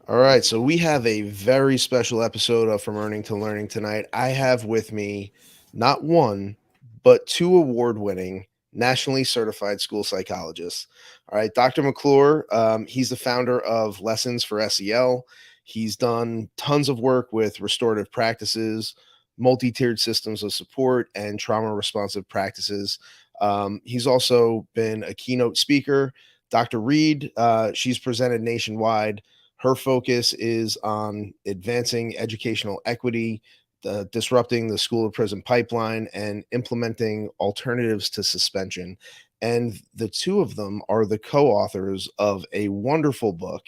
All right, so we have a very special episode of From Earning to Learning tonight. I have with me not one, but two award winning, nationally certified school psychologists. All right, Dr. McClure, he's the founder of Lessons for SEL. He's done tons of work with restorative practices, multi tiered systems of support, and trauma responsive practices. He's also been a keynote speaker. Dr. Reed, she's presented nationwide. Her focus is on advancing educational equity, disrupting the school to prison pipeline, and implementing alternatives to suspension. And the two of them are the co authors of a wonderful book,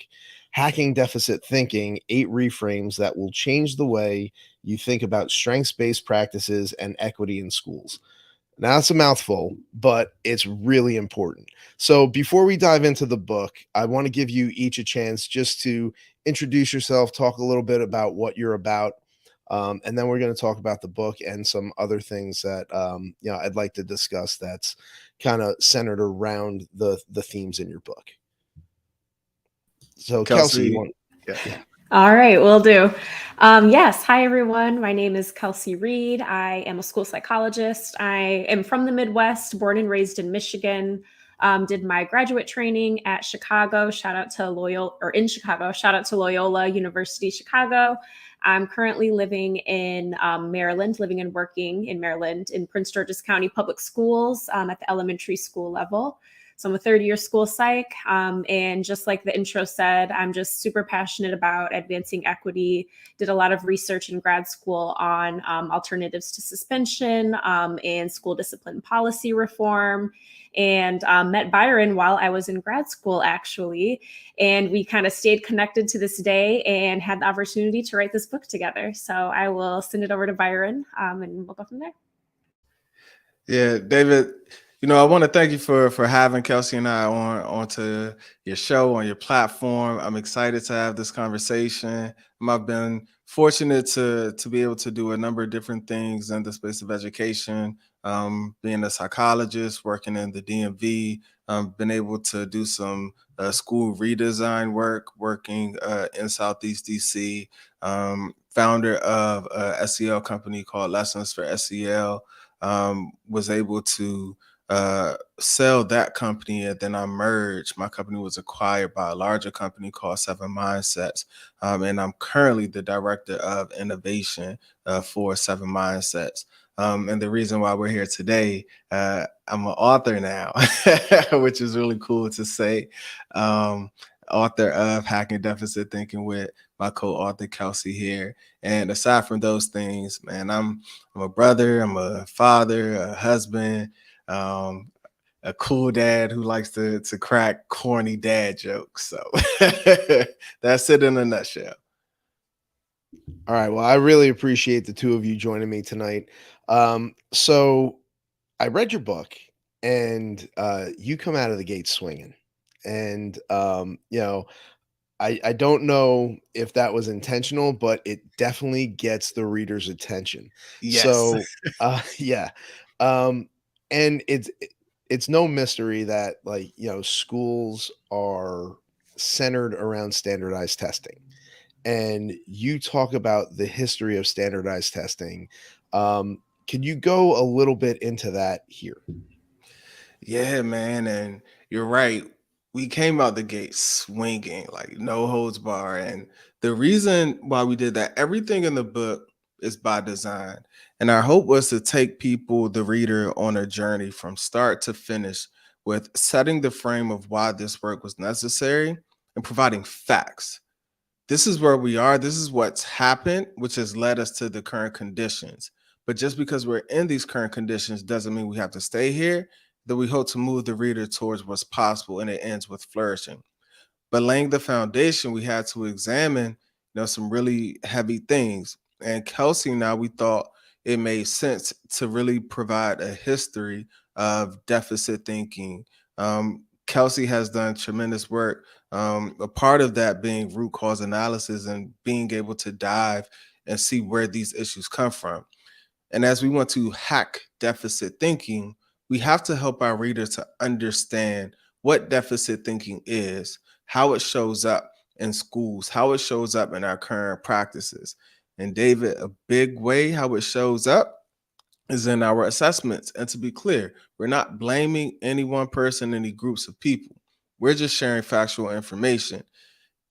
Hacking Deficit Thinking: 8 Reframes That Will Change the Way You Think About Strengths Based Practices and Equity in Schools. Now, it's a mouthful, but it's really important. So, before we dive into the book, I want to give you each a chance just to introduce yourself, talk a little bit about what you're about, and then we're going to talk about the book and some other things that I'd like to discuss. That's kind of centered around the themes in your book. So, Kelsie, you Kelsie. want? Yeah. Yeah. All right, will do. Yes, hi everyone. My name is Kelsie Reed. I am a school psychologist. I am from the Midwest, born and raised in Michigan. Did my graduate training at Chicago. Shout out to Loyola, or in Chicago. Shout out to Loyola University Chicago. I'm currently living in Maryland, living and working in Maryland in Prince George's County Public Schools at the elementary school level. So I'm a third year school psych. And just like the intro said, I'm just super passionate about advancing equity. Did a lot of research in grad school on alternatives to suspension and school discipline policy reform. And met Byron while I was in grad school, actually. And we kind of stayed connected to this day and had the opportunity to write this book together. So I will send it over to Byron and we'll go from there. Yeah, David, I want to thank you for having Kelsie and I onto your show, on your platform. I'm excited to have this conversation. I've been fortunate to be able to do a number of different things in the space of education. Being a psychologist, working in the DMV, been able to do some school redesign work, working in Southeast DC. Founder of a SEL company called Lessons for SEL. Was able to sell that company, and then I merged. My company was acquired by a larger company called Seven Mindsets, and I'm currently the director of innovation for Seven Mindsets. And the reason why we're here today, I'm an author now, which is really cool to say. Author of Hacking Deficit Thinking with my co-author Kelsie here. And aside from those things, man, I'm a brother, I'm a father, a husband, a cool dad who likes to crack corny dad jokes. So that's it in a nutshell. All right. Well, I really appreciate the two of you joining me tonight. So I read your book, and you come out of the gate swinging, and I don't know if that was intentional, but it definitely gets the reader's attention. Yes. So, yeah, um, and it's no mystery that, like, schools are centered around standardized testing, and you talk about the history of standardized testing. Can you go a little bit into that here? Yeah, man. And you're right. We came out the gate swinging, like no holds bar. And the reason why we did that, everything in the book is by design. And our hope was to take people, the reader, on a journey from start to finish with setting the frame of why this work was necessary and providing facts. This is where we are. This is what's happened, which has led us to the current conditions. But just because we're in these current conditions doesn't mean we have to stay here. That we hope to move the reader towards what's possible, and it ends with flourishing. But laying the foundation, we had to examine, some really heavy things. And Kelsie, now we thought it made sense to really provide a history of deficit thinking. Kelsie has done tremendous work. A part of that being root cause analysis and being able to dive and see where these issues come from. And as we want to hack deficit thinking, we have to help our readers to understand what deficit thinking is, how it shows up, in schools, how it shows up in our current practices. And David, a big way how it shows up is in our assessments. And to be clear, we're not blaming any one person, any groups of people. We're just sharing factual information.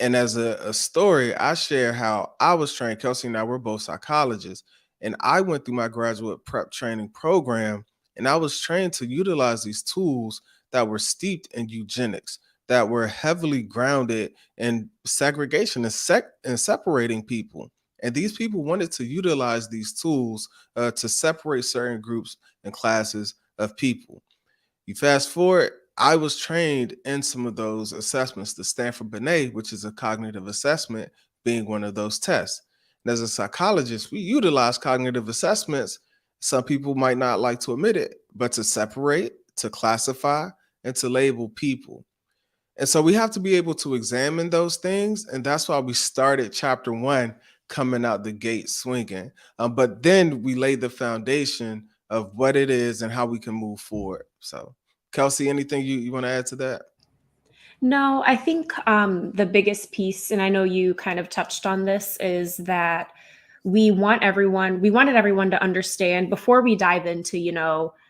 And as a story, I share how I was trained. Kelsie and I were both psychologists, and I went through my graduate prep training program, and I was trained to utilize these tools that were steeped in eugenics, that were heavily grounded in segregation and separating people. And these people wanted to utilize these tools to separate certain groups and classes of people. You fast forward, I was trained in some of those assessments, the Stanford Binet, which is a cognitive assessment, being one of those tests. And as a psychologist, we utilize cognitive assessments. Some people might not like to admit it, but to separate, to classify, and to label people. And so we have to be able to examine those things. And that's why we started chapter 1 coming out the gate swinging. But then we laid the foundation of what it is and how we can move forward. So, Kelsie, anything you want to add to that? No, I think the biggest piece, and I know you kind of touched on this, is that we wanted everyone to understand before we dive into,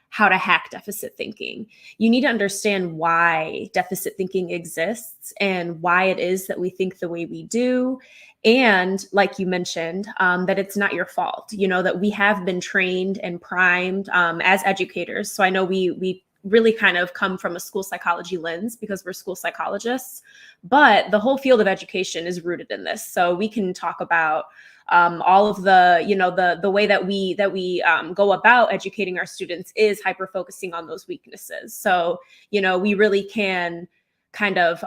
how to hack deficit thinking. You need to understand why deficit thinking exists and why it is that we think the way we do. And like you mentioned, that it's not your fault, that we have been trained and primed as educators. So I know we really kind of come from a school psychology lens because we're school psychologists, but the whole field of education is rooted in this. So we can talk about all of the way that we go about educating our students is hyper focusing on those weaknesses. So we really can kind of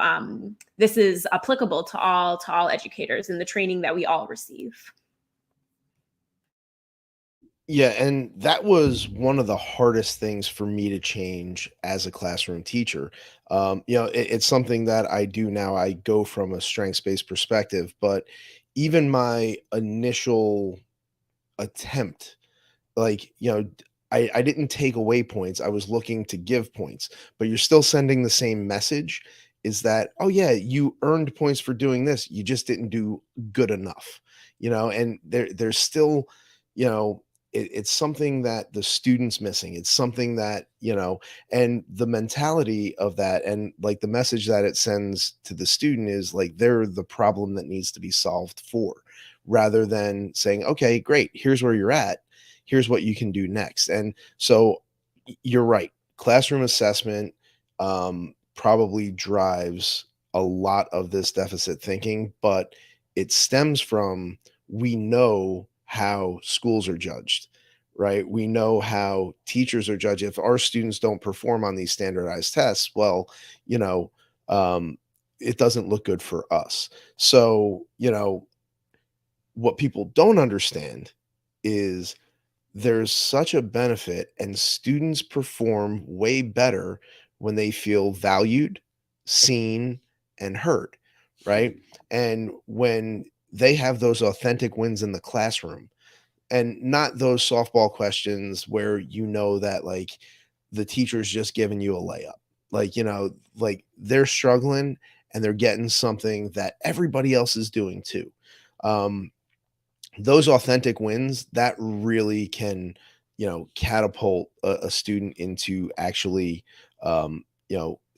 this is applicable to all educators in the training that we all receive. Yeah, and that was one of the hardest things for me to change as a classroom teacher. It's something that I do now. I go from a strengths-based perspective, but even my initial attempt, like, I didn't take away points. I was looking to give points, but you're still sending the same message, is that, oh yeah, you earned points for doing this. You just didn't do good enough, and there's still, you know, it's something that the student's missing. It's something that, and the mentality of that, and like the message that it sends to the student is like they're the problem that needs to be solved for, rather than saying, okay, great, here's where you're at, here's what you can do next. And so you're right. Classroom assessment probably drives a lot of this deficit thinking, but it stems from, we know how schools are judged, right? We know how teachers are judged. If our students don't perform on these standardized tests, well, um, it doesn't look good for us. So, what people don't understand is there's such a benefit, and students perform way better when they feel valued, seen, and heard, right? And when they have those authentic wins in the classroom, and not those softball questions where that like the teacher's just giving you a layup, like, like they're struggling and they're getting something that everybody else is doing too. Um, those authentic wins that really can, catapult a student into actually,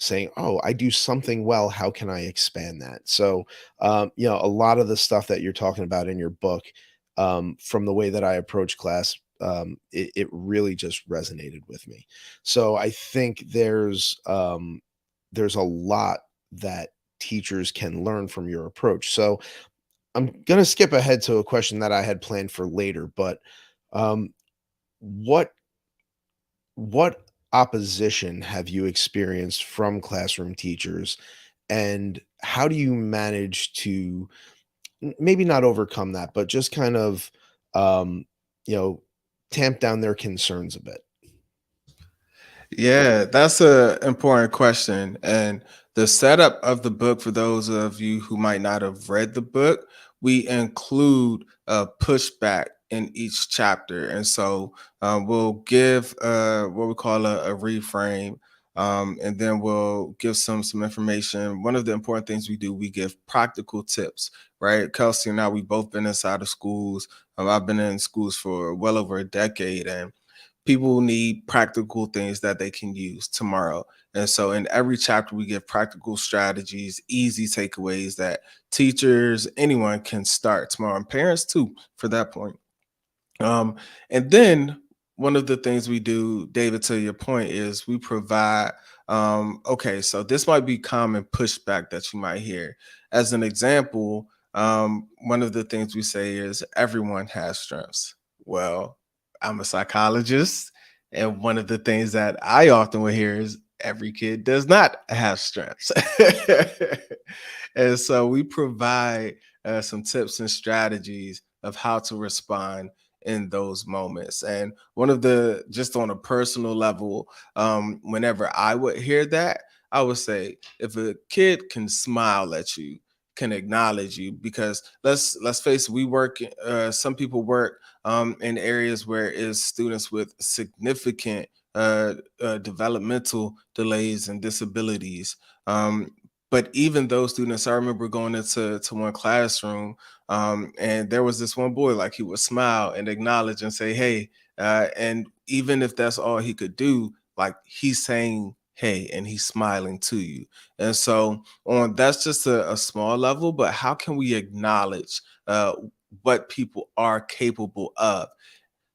saying, oh, I do something well, how can I expand that? So, a lot of the stuff that you're talking about in your book, from the way that I approach class, it really just resonated with me. So I think there's a lot that teachers can learn from your approach. So I'm gonna skip ahead to a question that I had planned for later, but um, what what opposition have you experienced from classroom teachers, and how do you manage to maybe not overcome that, but just kind of um, you know tamp down their concerns a bit? Yeah, that's a important question. And the setup of the book, for those of you who might not have read the book, we include a pushback in each chapter. And so we'll give what we call a reframe. And then we'll give some information. One of the important things we do, we give practical tips, right? Kelsie and I, we've both been inside of schools. I've been in schools for well over a decade, and people need practical things that they can use tomorrow. And so in every chapter, we give practical strategies, easy takeaways that teachers, anyone can start tomorrow, and parents too, for that point. And then one of the things we do, David, to your point, is we provide, okay, so this might be common pushback that you might hear. As an example, one of the things we say is everyone has strengths. Well, I'm a psychologist, and one of the things that I often will hear is every kid does not have strengths. And so we provide some tips and strategies of how to respond in those moments. And one of the, just on a personal level, whenever I would hear that, I would say, if a kid can smile at you, can acknowledge you, because let's face it, we work, some people work in areas where is students with significant developmental delays and disabilities. But even those students, I remember going into one classroom, and there was this one boy, like he would smile and acknowledge and say, hey, and even if that's all he could do, like he's saying, hey, and he's smiling to you. And so on, that's just a small level, but how can we acknowledge what people are capable of?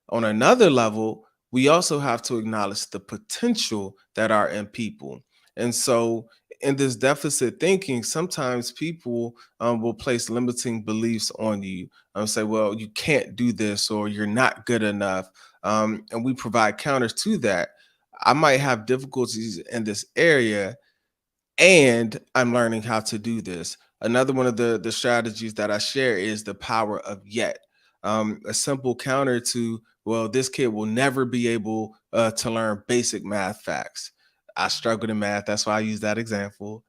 On another level, we also have to acknowledge the potential that are in people. And so in this deficit thinking, sometimes people will place limiting beliefs on you and say, well, you can't do this, or you're not good enough. And we provide counters to that. I might have difficulties in this area, and I'm learning how to do this. Another one of the strategies that I share is the power of yet. A simple counter to, well, this kid will never be able to learn basic math facts. I struggled in math. That's why I use that example.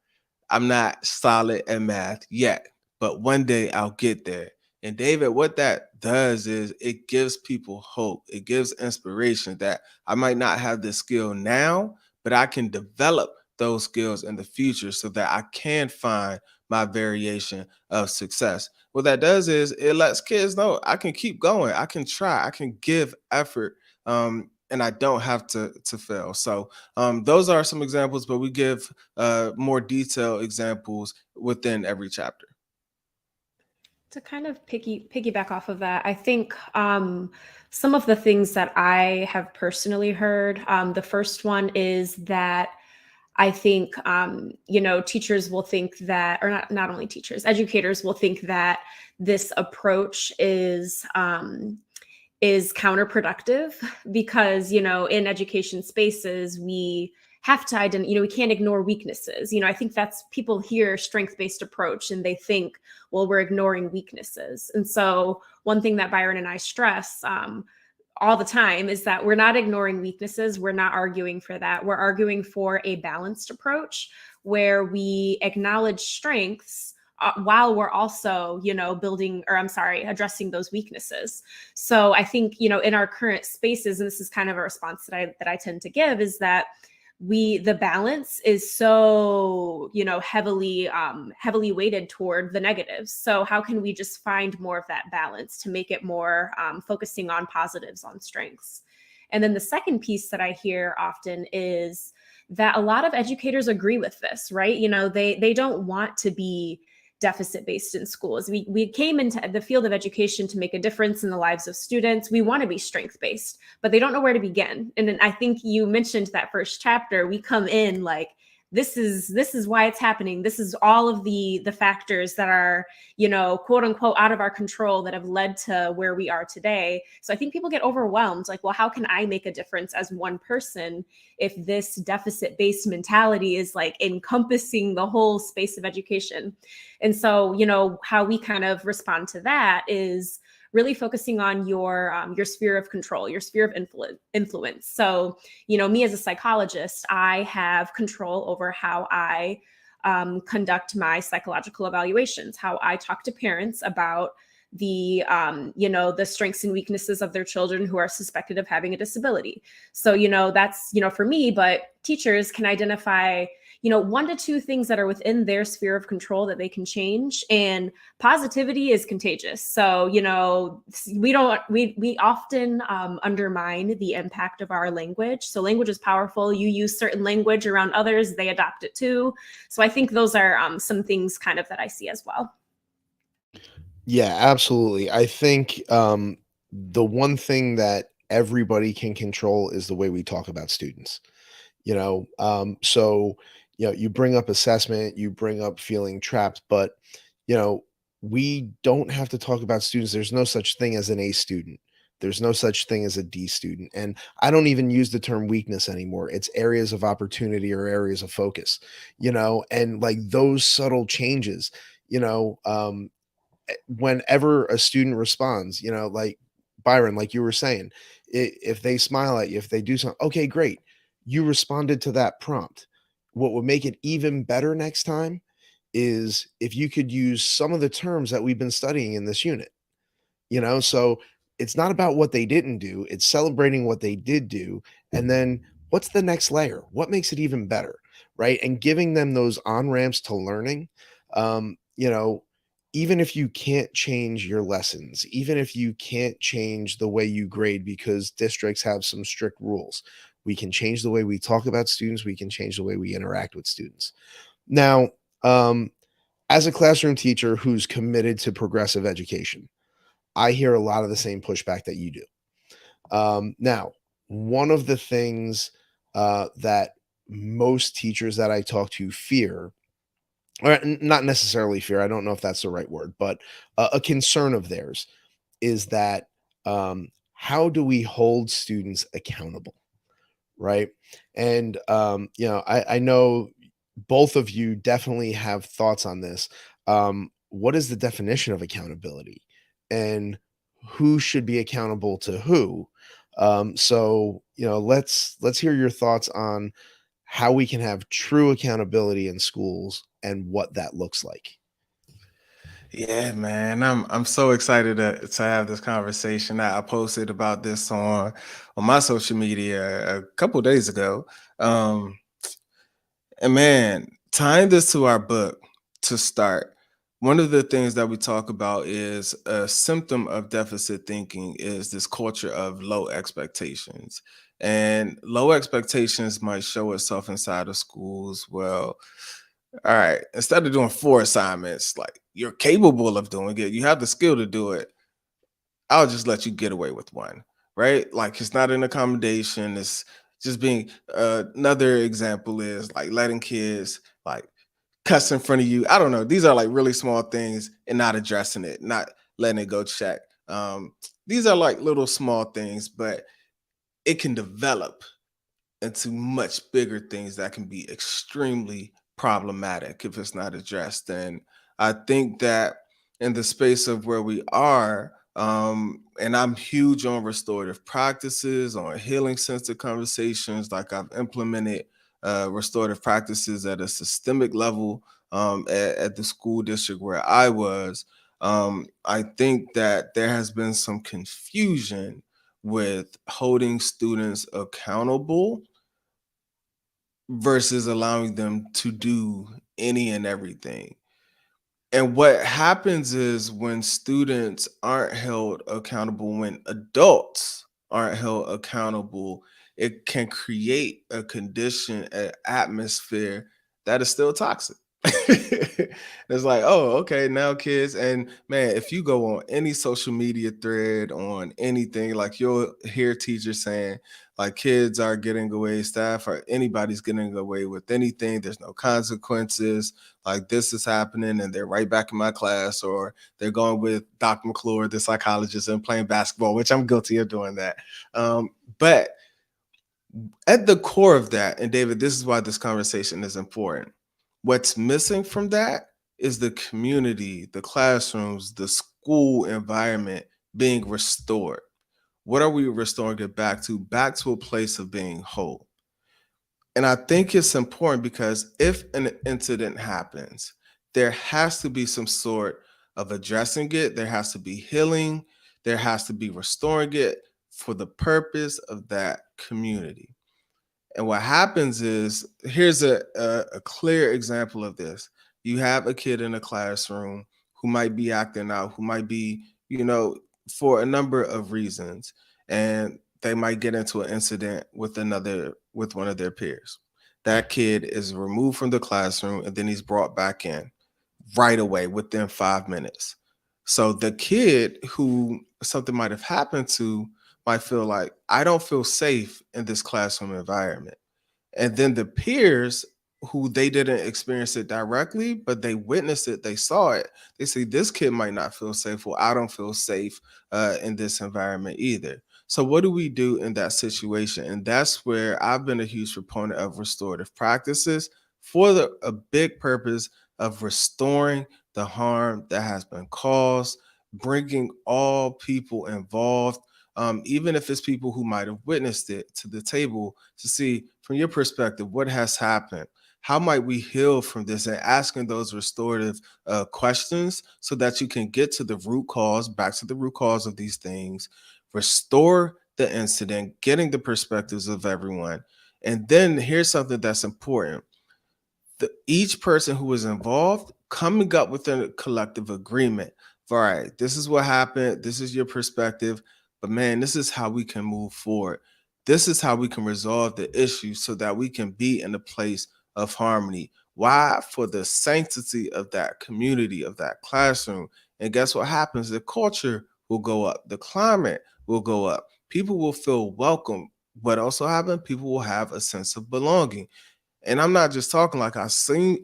I'm not solid at math yet, but one day I'll get there. And David, what that does is it gives people hope. It gives inspiration that I might not have this skill now, but I can develop those skills in the future so that I can find my variation of success. What that does is it lets kids know I can keep going, I can try, I can give effort, and I don't have to fail. So those are some examples, but we give more detailed examples within every chapter. To kind of piggyback off of that, I think some of the things that I have personally heard, the first one is that I think, teachers will think that, or not only teachers, educators will think that this approach is counterproductive because, in education spaces, we have to identify, we can't ignore weaknesses. I think that's, people hear strength-based approach and they think, well, we're ignoring weaknesses. And so one thing that Byron and I stress all the time is that we're not ignoring weaknesses. We're not arguing for that. We're arguing for a balanced approach where we acknowledge strengths while we're also, addressing those weaknesses. So I think, in our current spaces, and this is kind of a response that I tend to give, is that the balance is so, heavily weighted toward the negatives. So how can we just find more of that balance to make it more focusing on positives, on strengths? And then the second piece that I hear often is that a lot of educators agree with this, right? They don't want to be deficit-based in schools. We came into the field of education to make a difference in the lives of students. We want to be strength-based, but they don't know where to begin. And then I think you mentioned that first chapter, we come in like, this is why it's happening. This is all of the factors that are, quote unquote, out of our control that have led to where we are today. So I think people get overwhelmed, like, well, how can I make a difference as one person if this deficit-based mentality is like encompassing the whole space of education? And so, how we kind of respond to that is really focusing on your sphere of control, your sphere of influence. So, me as a psychologist, I have control over how I conduct my psychological evaluations, how I talk to parents about the the strengths and weaknesses of their children who are suspected of having a disability. So that's for me, but teachers can identify 1 to 2 things that are within their sphere of control that they can change. And positivity is contagious. So we often undermine the impact of our language. So language is powerful. You use certain language around others, they adopt it too. So I think those are some things kind of that I see as well. Yeah, absolutely. I think the one thing that everybody can control is the way we talk about students. So you bring up assessment, you bring up feeling trapped, but you know, we don't have to talk about students. There's no such thing as an A student. There's no such thing as a D student. And I don't even use the term weakness anymore. It's areas of opportunity or areas of focus, and like those subtle changes, you know, um, whenever a student responds, like Byron, like you were saying, if they smile at you, if they do something, okay, great. You responded to that prompt. What would make it even better next time is if you could use some of the terms that we've been studying in this unit, so it's not about what they didn't do, it's celebrating what they did do. And then what's the next layer? What makes it even better? Right. And giving them those on ramps to learning. Um, you know, even if you can't change your lessons, even if you can't change the way you grade because districts have some strict rules, we can change the way we talk about students. We can change the way we interact with students. Now, um, as a classroom teacher who's committed to progressive education, I hear a lot of the same pushback that you do. Now, one of the things that most teachers that I talk to fear, or not necessarily fear, I don't know if that's the right word, but a concern of theirs is that how do we hold students accountable? Right. And, I know both of you definitely have thoughts on this. What is the definition of accountability and who should be accountable to who? So, let's hear your thoughts on how we can have true accountability in schools and what that looks like. Yeah, man, I'm so excited to have this conversation. I posted about this on my social media a couple days ago. Um, and man, tying this to our book to start, one of the things that we talk about is a symptom of deficit thinking is this culture of low expectations. And low expectations might show itself inside of schools. Well, all right, instead of doing 4 assignments, like you're capable of doing it, you have the skill to do it. I'll just let you get away with 1, right? Like it's not an accommodation. It's just being another example is like letting kids like cuss in front of you. I don't know. These are like really small things and not addressing it, not letting it go check. These are like little small things, but it can develop into much bigger things that can be extremely problematic if it's not addressed. And I think that in the space of where we are, and I'm huge on restorative practices, on healing sensitive conversations, like I've implemented restorative practices at a systemic level at the school district where I was. I think that there has been some confusion with holding students accountable versus allowing them to do any and everything. And what happens is when students aren't held accountable, when adults aren't held accountable, it can create a condition, an atmosphere that is still toxic. It's like, oh, okay, now kids, and man, if you go on any social media thread on anything, like you'll hear teachers saying, like kids are getting away, staff or anybody's getting away with anything. There's no consequences. Like this is happening, and they're right back in my class, or they're going with Dr. McClure, the psychologist, and playing basketball, which I'm guilty of doing that. But at the core of that, and David, this is why this conversation is important. What's missing from that is the community, the classrooms, the school environment being restored. What are we restoring it back to? Back to a place of being whole. And I think it's important because if an incident happens, there has to be some sort of addressing it. There has to be healing. There has to be restoring it for the purpose of that community. And what happens is, here's a clear example of this. You have a kid in a classroom who might be acting out, who might be, for a number of reasons, and they might get into an incident with one of their peers. That kid is removed from the classroom, and then he's brought back in right away within 5 minutes. So the kid who something might have happened to might feel like, I don't feel safe in this classroom environment. And then the peers who they didn't experience it directly, but they witnessed it, they saw it. They say, this kid might not feel safe. Well, I don't feel safe in this environment either. So what do we do in that situation? And that's where I've been a huge proponent of restorative practices for a big purpose of restoring the harm that has been caused, bringing all people involved, even if it's people who might have witnessed it, to the table to see from your perspective what has happened. How might we heal from this? And asking those restorative questions so that you can get to the root cause, back to the root cause of these things, restore the incident, getting the perspectives of everyone. And then here's something that's important. Each person who was involved coming up with a collective agreement. All right, this is what happened. This is your perspective. But man, this is how we can move forward. This is how we can resolve the issue so that we can be in a place of harmony. Why? For the sanctity of that community, of that classroom. And guess what happens? The culture will go up. The climate will go up. People will feel welcome. What also happens? People will have a sense of belonging. And I'm not just talking, like I've seen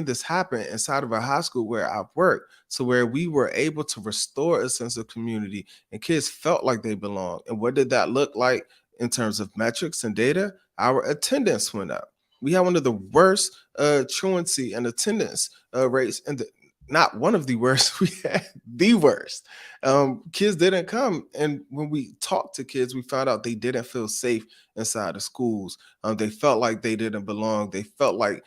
this happen inside of a high school where I've worked, to where we were able to restore a sense of community and kids felt like they belong. And what did that look like in terms of metrics and data? Our attendance went up. We had one of the worst truancy and attendance rates, and not one of the worst, we had the worst. Kids didn't come. And when we talked to kids, we found out they didn't feel safe inside the schools. They felt like they didn't belong. They felt like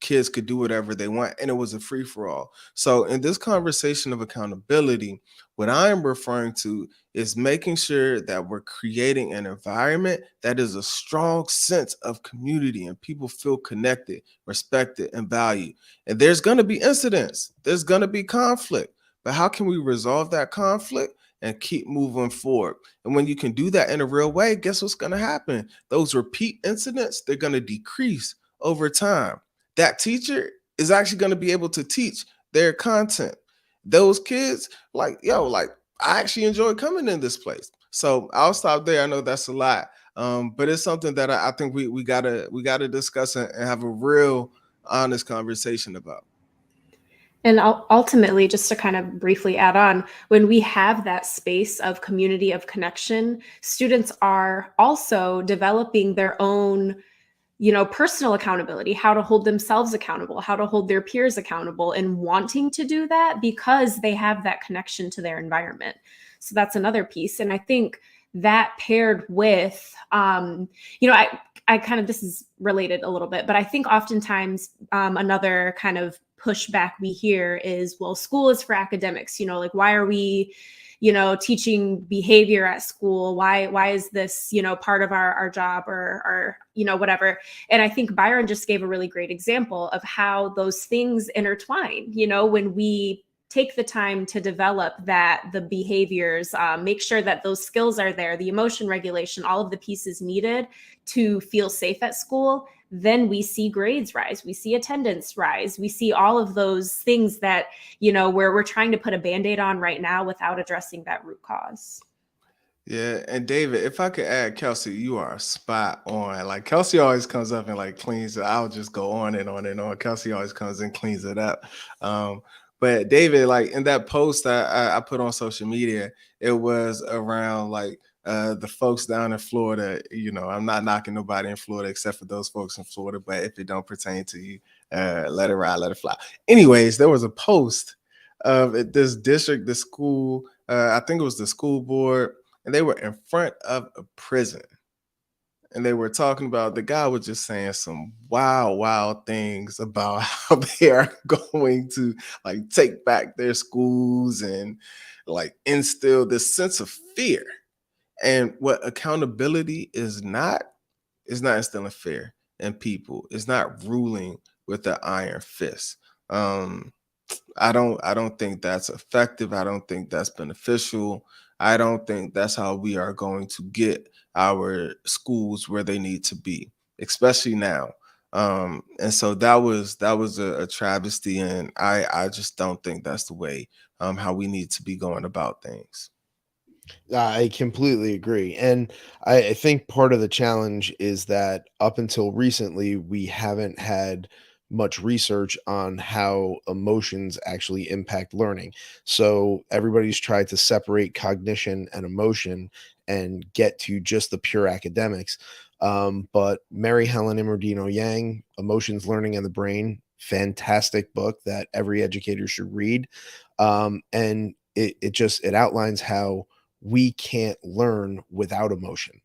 kids could do whatever they want, and it was a free-for-all. So in this conversation of accountability, what I am referring to is making sure that we're creating an environment that is a strong sense of community and people feel connected, respected, and valued. And there's going to be incidents. There's going to be conflict. But how can we resolve that conflict and keep moving forward? And when you can do that in a real way, guess what's going to happen? Those repeat incidents, they're going to decrease over time. That teacher is actually going to be able to teach their content. Those kids, I actually enjoy coming in this place. So I'll stop there. I know that's a lot, but it's something that I think we gotta discuss and have a real honest conversation about. And ultimately, just to kind of briefly add on, when we have that space of community, of connection, students are also developing their own, personal accountability, how to hold themselves accountable, how to hold their peers accountable, and wanting to do that because they have that connection to their environment. So that's another piece. And I think that paired with, I kind of, this is related a little bit, but I think oftentimes another kind of pushback we hear is, well, school is for academics, why are we, teaching behavior at school? Why is this, part of our job or, whatever. And I think Byron just gave a really great example of how those things intertwine, when we take the time to develop the behaviors, make sure that those skills are there, the emotion regulation, all of the pieces needed to feel safe at school, then we see grades rise, we see attendance rise, we see all of those things that, where we're trying to put a Band-Aid on right now without addressing that root cause. Yeah, and David, if I could add, Kelsie, you are spot on. Like Kelsie always comes up and cleans it. I'll just go on and on and on. Kelsie always comes and cleans it up. But David, in that post I put on social media, it was around the folks down in Florida. I'm not knocking nobody in Florida except for those folks in Florida, but if it don't pertain to you, let it ride, let it fly. Anyways, there was a post of this district, the school, I think it was the school board, and they were in front of a prison. and they were talking about, the guy was just saying some wild things about how they are going to like take back their schools and like instill this sense of fear. And what accountability is not instilling fear in people. It's not ruling with the iron fist. I don't think that's effective. I don't think that's beneficial. I don't think that's how we are going to get our schools where they need to be, especially now. And so that was a travesty, and I just don't think that's the way how we need to be going about things. I completely agree. And I think part of the challenge is that up until recently, we haven't had much research on how emotions actually impact learning. So everybody's tried to separate cognition and emotion and get to just the pure academics. But Mary Helen Immordino Yang, Emotions, Learning, and the Brain, fantastic book that every educator should read. And it outlines how we can't learn without emotion,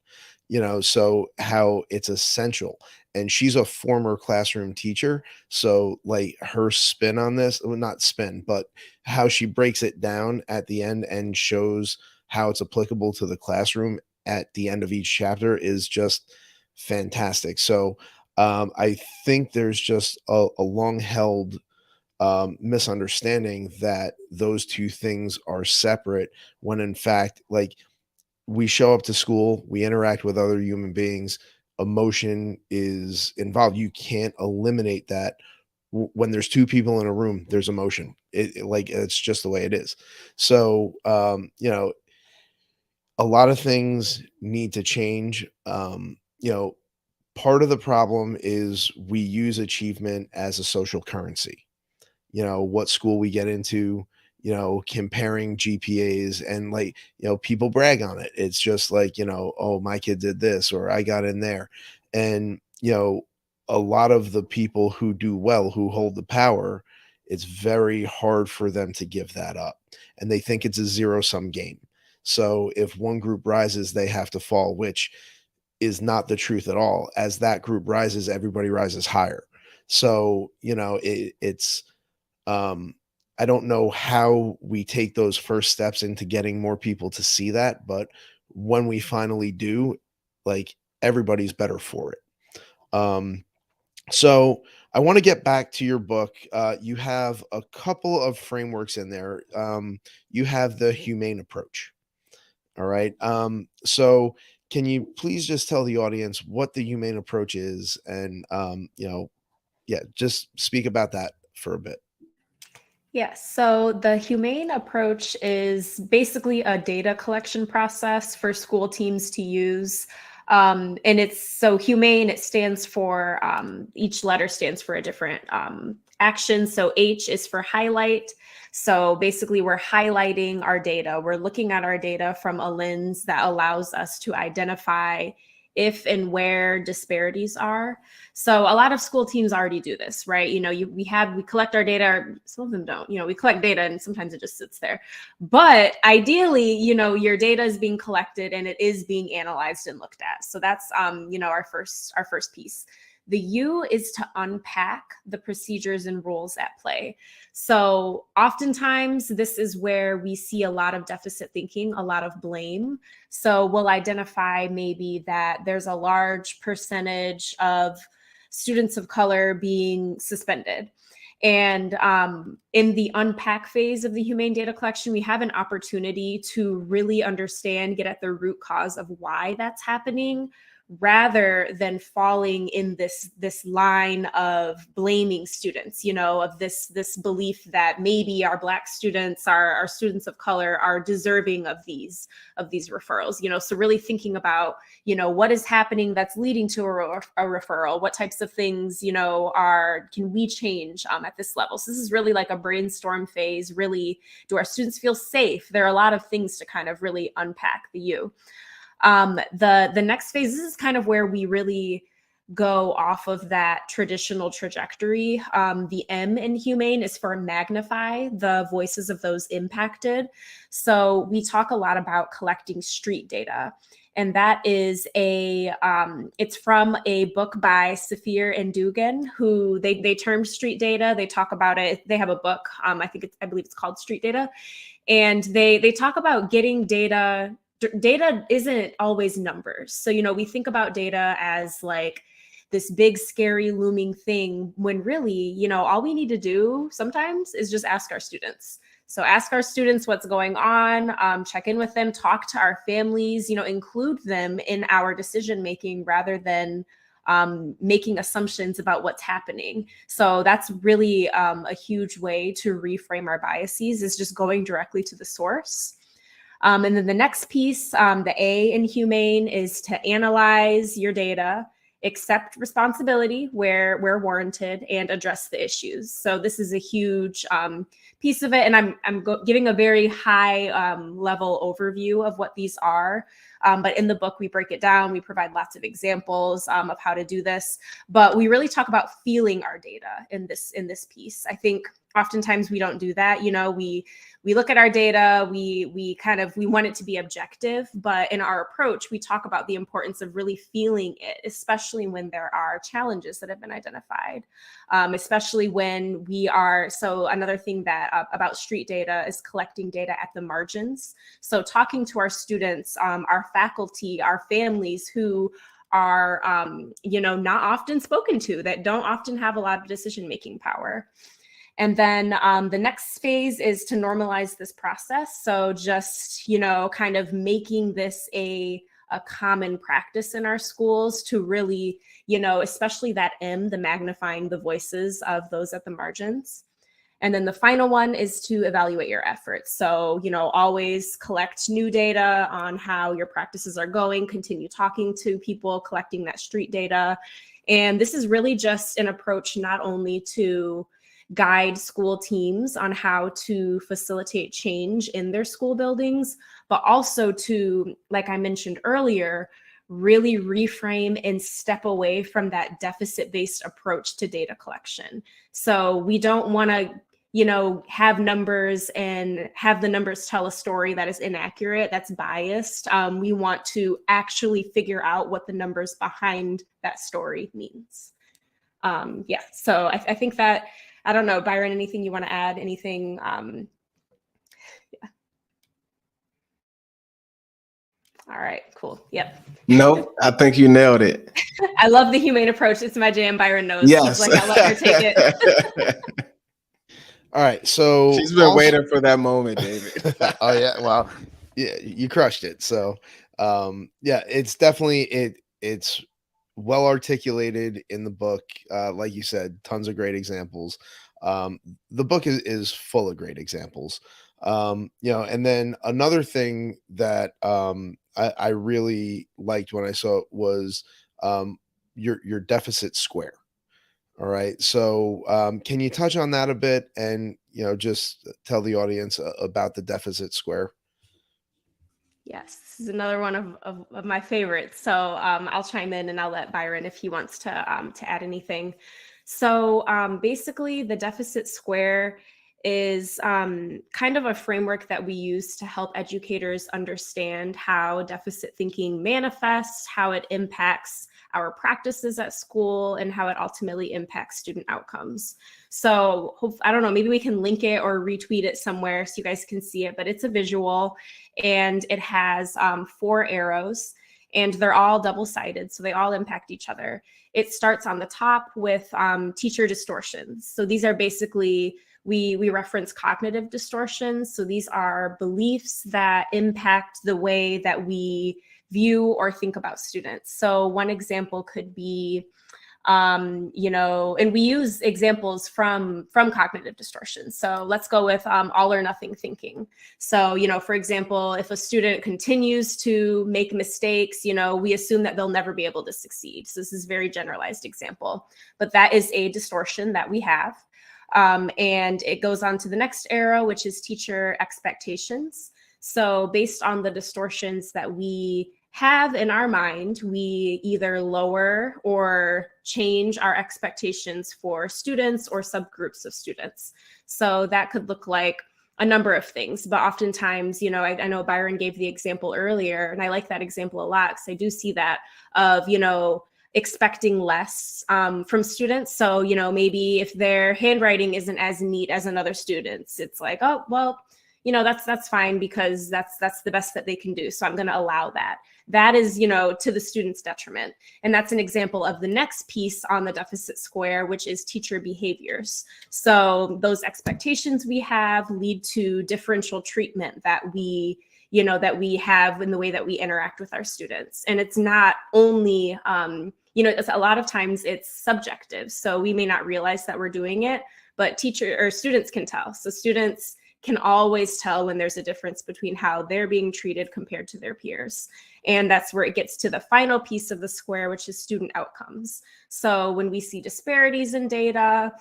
so how it's essential. And she's a former classroom teacher, so like her spin on this, well, not spin, but how she breaks it down at the end and shows how it's applicable to the classroom at the end of each chapter is just fantastic. So I think there's just a long held misunderstanding that those two things are separate, when in fact, like, we show up to school, we interact with other human beings, emotion is involved. You can't eliminate that. When there's two people in a room, there's emotion. Like, it's just the way it is. So a lot of things need to change. Part of the problem is we use achievement as a social currency. What school we get into, comparing GPAs, and like, people brag on it. It's just like, oh, my kid did this, or I got in there. And, a lot of the people who do well, who hold the power, it's very hard for them to give that up. And they think it's a zero-sum game. So if one group rises, they have to fall, which is not the truth at all. As that group rises, everybody rises higher. So, it's I don't know how we take those first steps into getting more people to see that, but when we finally do, like, everybody's better for it. Um, so I want to get back to your book. You have a couple of frameworks in there. You have the humane approach. All right. So can you please just tell the audience what the humane approach is, and yeah, just speak about that for a bit. Yes, so the humane approach is basically a data collection process for school teams to use. And it's so humane, it stands for, each letter stands for a different action. So H is for highlight. So basically, we're highlighting our data. We're looking at our data from a lens that allows us to identify if and where disparities are. So a lot of school teams already do this, right? We collect our data. Some of them don't. We collect data and sometimes it just sits there. But ideally, your data is being collected and it is being analyzed and looked at. So that's our first piece. The U is to unpack the procedures and rules at play. So oftentimes this is where we see a lot of deficit thinking, a lot of blame. So we'll identify maybe that there's a large percentage of students of color being suspended. And in the unpack phase of the humane data collection, we have an opportunity to really understand, get at the root cause of why that's happening, rather than falling in this line of blaming students, of this belief that maybe our Black students, our students of color, are deserving of these referrals. So really thinking about what is happening that's leading to a referral, what types of things can we change at this level. So this is really like a brainstorm phase. Really, do our students feel safe? There are a lot of things to kind of really unpack the U. The next phase, this is kind of where we really go off of that traditional trajectory. The M in humane is for magnify the voices of those impacted. So we talk a lot about collecting street data. And that is it's from a book by Saphir and Dugan, who they termed street data. They talk about it. They have a book. I believe it's called Street Data. And they talk about getting data. Data isn't always numbers. So, we think about data as like this big, scary, looming thing, when really, all we need to do sometimes is just ask our students. So ask our students what's going on, check in with them, talk to our families, include them in our decision-making rather than making assumptions about what's happening. So that's really a huge way to reframe our biases, is just going directly to the source. And then the next piece, the A in humane, is to analyze your data, accept responsibility where warranted, and address the issues. So this is a huge piece of it. And I'm giving a very high level overview of what these are. But in the book, we break it down. We provide lots of examples of how to do this. But we really talk about feeling our data in this piece. I think oftentimes we don't do that. We look at our data, we want it to be objective, but in our approach, we talk about the importance of really feeling it, especially when there are challenges that have been identified, especially when so another thing that about street data is collecting data at the margins. So talking to our students, our faculty, our families who are, not often spoken to, that don't often have a lot of decision-making power. And then the next phase is to normalize this process. So just, kind of making this a common practice in our schools to really, especially that M, the magnifying the voices of those at the margins. And then the final one is to evaluate your efforts. So, always collect new data on how your practices are going, continue talking to people, collecting that street data. And this is really just an approach not only to guide school teams on how to facilitate change in their school buildings, but also to, like I mentioned earlier, really reframe and step away from that deficit-based approach to data collection. So we don't want to, have numbers and have the numbers tell a story that is inaccurate, that's biased. We want to actually figure out what the numbers behind that story means. So I think that, I don't know, Byron, anything you want to add? Anything? Yeah. All right, cool. Yep. Nope, I think you nailed it. I love the humane approach. It's my jam. Byron knows. Yes. He's like, I let her take it. All right, so she's been waiting for that moment, David. Oh yeah, well, yeah, you crushed it. So, it's definitely it's well articulated in the book. Like you said, tons of great examples. The book is full of great examples. And then another thing that I really liked when I saw it was your deficit square. All right. So can you touch on that a bit and, just tell the audience about the deficit square? Yes, this is another one of my favorites. So I'll chime in and I'll let Byron if he wants to add anything. So basically, the deficit square is kind of a framework that we use to help educators understand how deficit thinking manifests, how it impacts our practices at school, and how it ultimately impacts student outcomes. So I don't know, maybe we can link it or retweet it somewhere so you guys can see it, but it's a visual and it has 4 arrows and they're all double-sided, so they all impact each other. It starts on the top with teacher distortions. So these are basically, we reference cognitive distortions. So these are beliefs that impact the way that we view or think about students. So one example could be, and we use examples from cognitive distortions. So let's go with all or nothing thinking. So, for example, if a student continues to make mistakes, we assume that they'll never be able to succeed. So this is a very generalized example, but that is a distortion that we have. And it goes on to the next arrow, which is teacher expectations. So based on the distortions that we have in our mind, we either lower or change our expectations for students or subgroups of students. So that could look like a number of things, but oftentimes, you know, I know Byron gave the example earlier, and I like that example a lot because I do see that of, you know, expecting less from students. So, you know, maybe if their handwriting isn't as neat as another student's, it's like, oh, well, you know, that's fine because that's the best that they can do. So I'm going to allow that. That is, you know, to the student's detriment. And that's an example of the next piece on the deficit square, which is teacher behaviors. So those expectations we have lead to differential treatment that we, you know, that we have in the way that we interact with our students. And it's not only, you know, it's, a lot of times it's subjective. So we may not realize that we're doing it, but teacher or students can tell. So students can always tell when there's a difference between how they're being treated compared to their peers. And that's where it gets to the final piece of the square, which is student outcomes. So when we see disparities in data,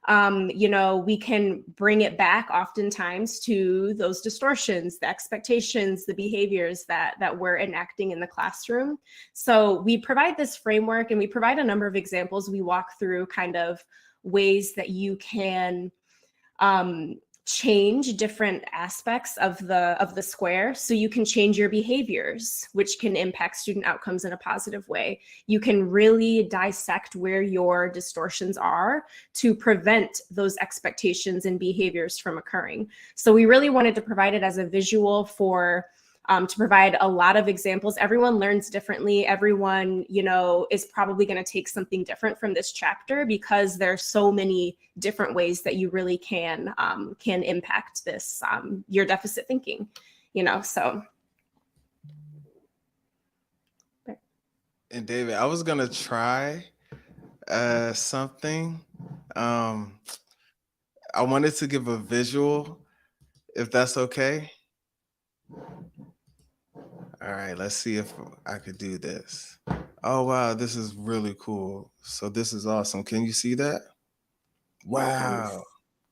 you know, we can bring it back oftentimes to those distortions, the expectations, the behaviors that we're enacting in the classroom. So we provide this framework and we provide a number of examples. We walk through kind of ways that you can change different aspects of the square. So you can change your behaviors, which can impact student outcomes in a positive way. You can really dissect where your distortions are to prevent those expectations and behaviors from occurring. So we really wanted to provide it as a visual for to provide a lot of examples. Everyone learns differently. Everyone, you know, is probably going to take something different from this chapter because there's so many different ways that you really can impact this, your deficit thinking, you know, so. And David, I was going to try something. I wanted to give a visual, if that's okay. All right, let's see if I could do this. Oh, wow, this is really cool. So this is awesome. Can you see that? Wow.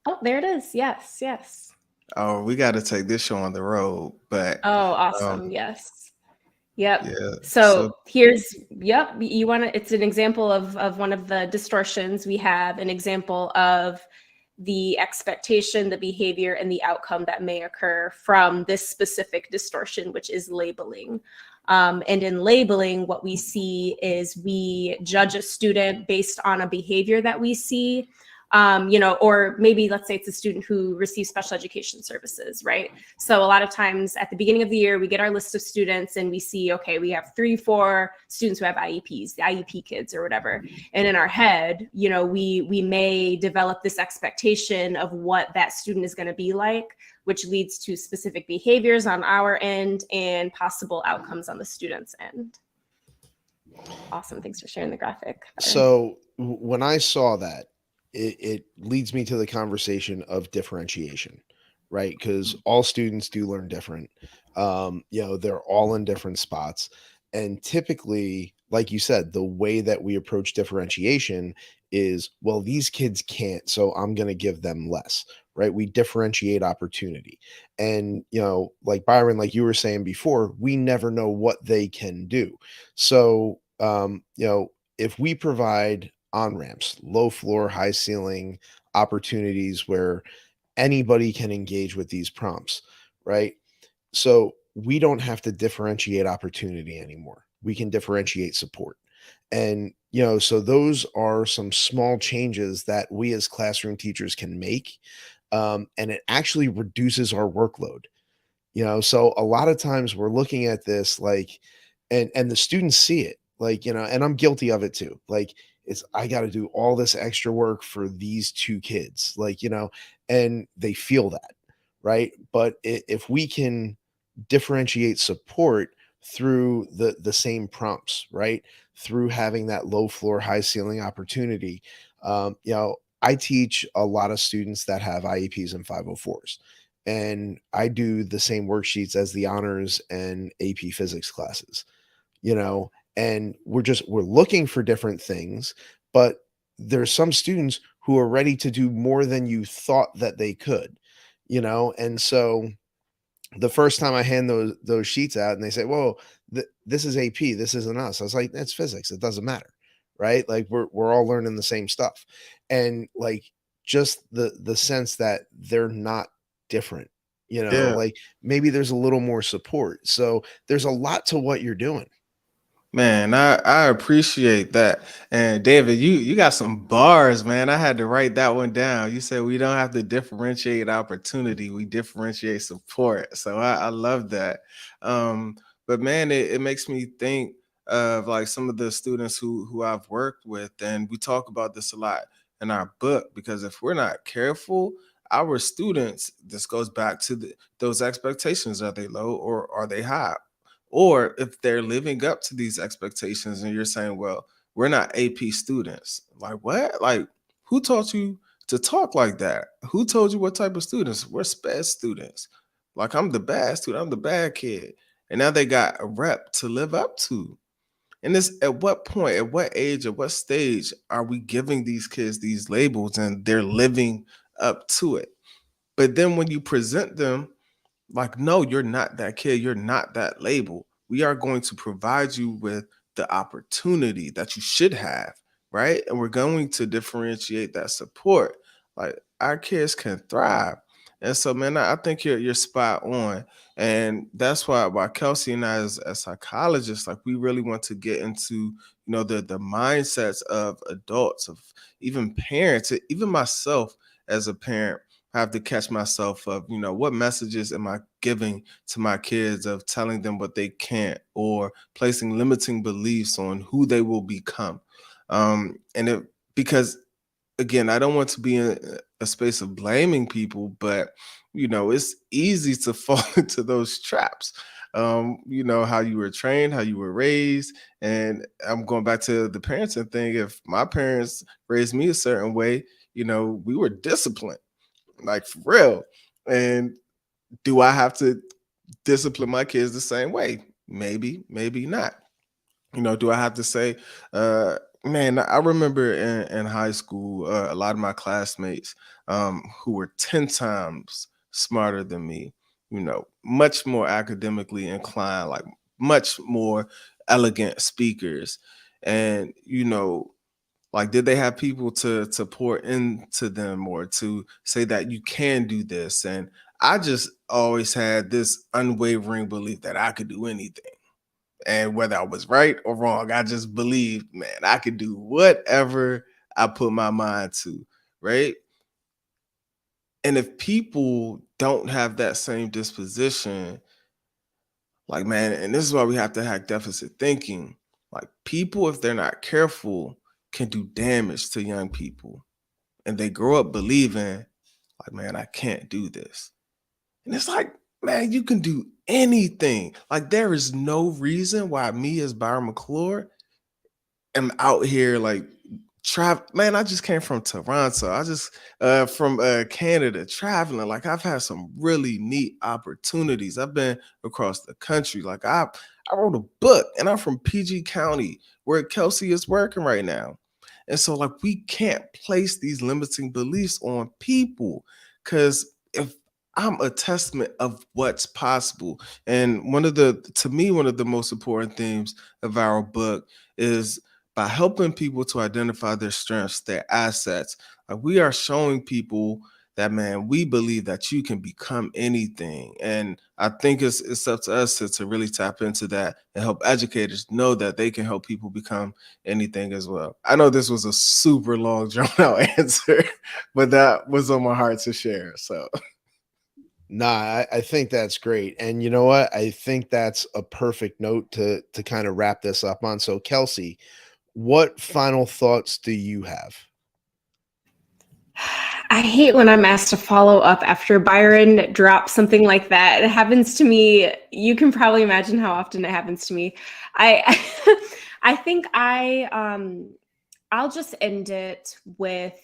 Oh, there it is. Yes, yes. Oh, we got to take this show on the road, but. Oh, awesome. Yes. Yep. Yeah. So here's, yep, you want to, it's an example of one of the distortions. We have an example of the expectation, the behavior, and the outcome that may occur from this specific distortion, which is labeling. And in labeling, what we see is we judge a student based on a behavior that we see, you know, or maybe let's say it's a student who receives special education services, right? So a lot of times at the beginning of the year, we get our list of students and we see, okay, we have 3-4 students who have IEPs, the IEP kids or whatever. And in our head, you know, we may develop this expectation of what that student is going to be like, which leads to specific behaviors on our end and possible outcomes on the student's end. Awesome. Thanks for sharing the graphic. So when I saw that, it leads me to the conversation of differentiation, right? Because all students do learn different. You know, they're all in different spots. And typically, like you said, the way that we approach differentiation is, well, these kids can't, so I'm going to give them less, right? We differentiate opportunity. And, you know, like Byron, like you were saying before, we never know what they can do. So, you know, if we provide on-ramps, low floor, high ceiling opportunities where anybody can engage with these prompts, right? So we don't have to differentiate opportunity anymore. We can differentiate support. And, you know, so those are some small changes that we as classroom teachers can make. And it actually reduces our workload. You know, so a lot of times we're looking at this like, and the students see it, like, you know, and I'm guilty of it too. Like, I got to do all this extra work for these 2 kids, like, you know, and they feel that, right? But if we can differentiate support through the same prompts, right? Through having that low floor, high ceiling opportunity. You know, I teach a lot of students that have IEPs and 504s, and I do the same worksheets as the honors and AP physics classes, you know, and we're looking for different things, but there's some students who are ready to do more than you thought that they could, you know, and so the first time I hand those sheets out and they say, well, this is AP, this isn't us. I was like, that's physics. It doesn't matter. Right. Like we're all learning the same stuff. And like just the sense that they're not different, Yeah. like maybe there's a little more support. So there's a lot to what you're doing. Man, I appreciate that. And David, you got some bars, man. I had to write that one down. You said we don't have to differentiate opportunity, we differentiate support. So I love that. But man, it makes me think of like some of the students who I've worked with, and we talk about this a lot in our book, because if we're not careful, our students, this goes back to those expectations. Are they low or are they high? Or if they're living up to these expectations and you're saying, well, we're not AP students. Like, what? Like, who taught you to talk like that? Who told you what type of students? We're sped students. Like, I'm the bad student, I'm the bad kid. And now they got a rep to live up to. And this, at what point, at what age, at what stage are we giving these kids these labels and they're living up to it? But then when you present them, like, no, you're not that kid. You're not that label. We are going to provide you with the opportunity that you should have, right? And we're going to differentiate that support. Like, our kids can thrive. And so, man, I think you're spot on. And that's why Kelsie and I, as psychologists, like, we really want to get into, the mindsets of adults, of even parents, even myself as a parent. I have to catch myself of, what messages am I giving to my kids, of telling them what they can't, or placing limiting beliefs on who they will become. Because again, I don't want to be in a space of blaming people, but it's easy to fall into those traps. How you were trained, how you were raised. And I'm going back to the parenting thing. If my parents raised me a certain way, we were disciplined. Like, for real. And do I have to discipline my kids the same way? Maybe, maybe not. Do I have to say, man, I remember in high school, a lot of my classmates who were 10 times smarter than me, much more academically inclined, like much more elegant speakers. And, like, did they have people to pour into them, or to say that you can do this? And I just always had this unwavering belief that I could do anything. And whether I was right or wrong, I just believed, man, I could do whatever I put my mind to, right? And if people don't have that same disposition, like, man, and this is why we have to hack deficit thinking. Like, people, if they're not careful, can do damage to young people. And they grow up believing, like, man, I can't do this. And it's like, man, you can do anything. Like, there is no reason why me, as Byron McClure, am out here like travel. Man, I just came from Toronto. I just from Canada, traveling. Like, I've had some really neat opportunities. I've been across the country. Like, I wrote a book, and I'm from PG County, where Kelsie is working right now. And so, like, we can't place these limiting beliefs on people, because if I'm a testament of what's possible. And to me, one of the most important themes of our book is, by helping people to identify their strengths, their assets, like, we are showing people that, man, we believe that you can become anything. And I think it's up to us to really tap into that and help educators know that they can help people become anything as well. I know this was a super long, drawn out answer, but that was on my heart to share. So. Nah, I think that's great. And you know what? I think that's a perfect note to kind of wrap this up on. So, Kelsie, what final thoughts do you have? I hate when I'm asked to follow up after Byron drops something like that. It happens to me. You can probably imagine how often it happens to me. I I think I'll just end it with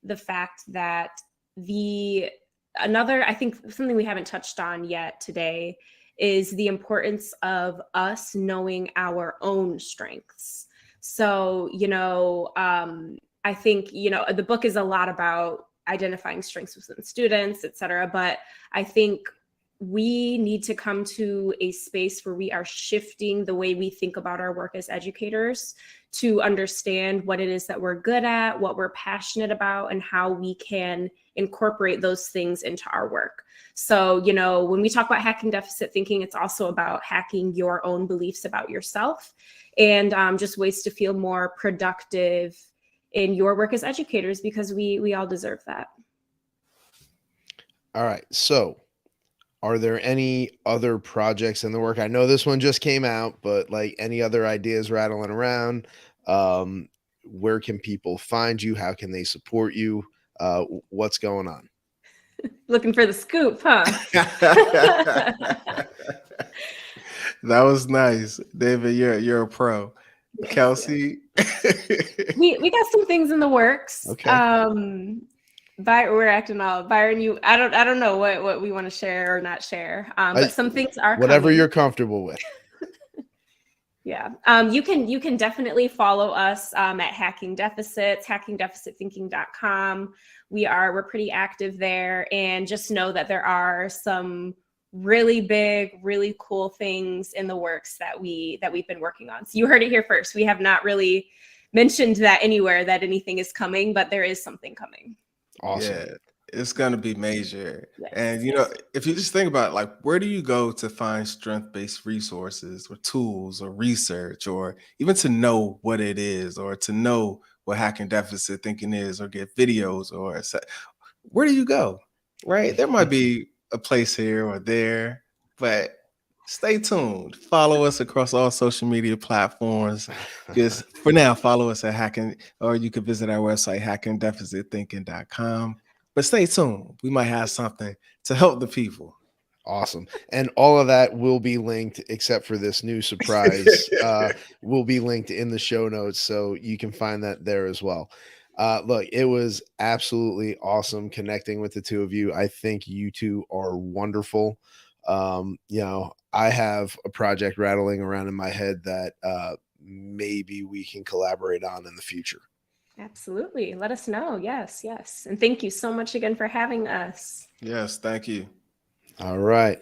the fact that I think something we haven't touched on yet today is the importance of us knowing our own strengths. So, I think, the book is a lot about identifying strengths within students, et cetera. But I think we need to come to a space where we are shifting the way we think about our work as educators to understand what it is that we're good at, what we're passionate about, and how we can incorporate those things into our work. So, you know, when we talk about hacking deficit thinking, it's also about hacking your own beliefs about yourself and just ways to feel more productive in your work as educators, because we all deserve that. All right. So, are there any other projects in the work? I know this one just came out, but like any other ideas rattling around? Where can people find you? How can they support you? What's going on? Looking for the scoop, huh? That was nice, David. You're a pro. Kelsie, we got some things in the works. Okay. We're acting all Byron. I don't know what we want to share or not share. But some things are whatever coming. you're comfortable with. Yeah. You can definitely follow us at Hacking Deficits, hackingdeficitthinking.com. We're pretty active there, and just know that there are some really big, really cool things in the works that we've been working on. So you heard it here first. We have not really mentioned that anywhere that anything is coming, but there is something coming. Awesome. Yeah, it's gonna be major. Yes. And you know, if you just think about it, like, where do you go to find strength-based resources or tools or research, or even to know what it is, or to know what hacking deficit thinking is, or get videos, or where do you go? Right? There might be a place here or there, but stay tuned. Follow us across all social media platforms. Just for now, follow us at Hacking, or you can visit our website, hackingdeficitthinking.com. But stay tuned. We might have something to help the people. Awesome. And all of that will be linked, except for this new surprise, will be linked in the show notes. So you can find that there as well. Look, it was absolutely awesome connecting with the two of you. I think you two are wonderful. You know, I have a project rattling around in my head that maybe we can collaborate on in the future. Absolutely. Let us know. Yes. And thank you so much again for having us. Yes, thank you. All right.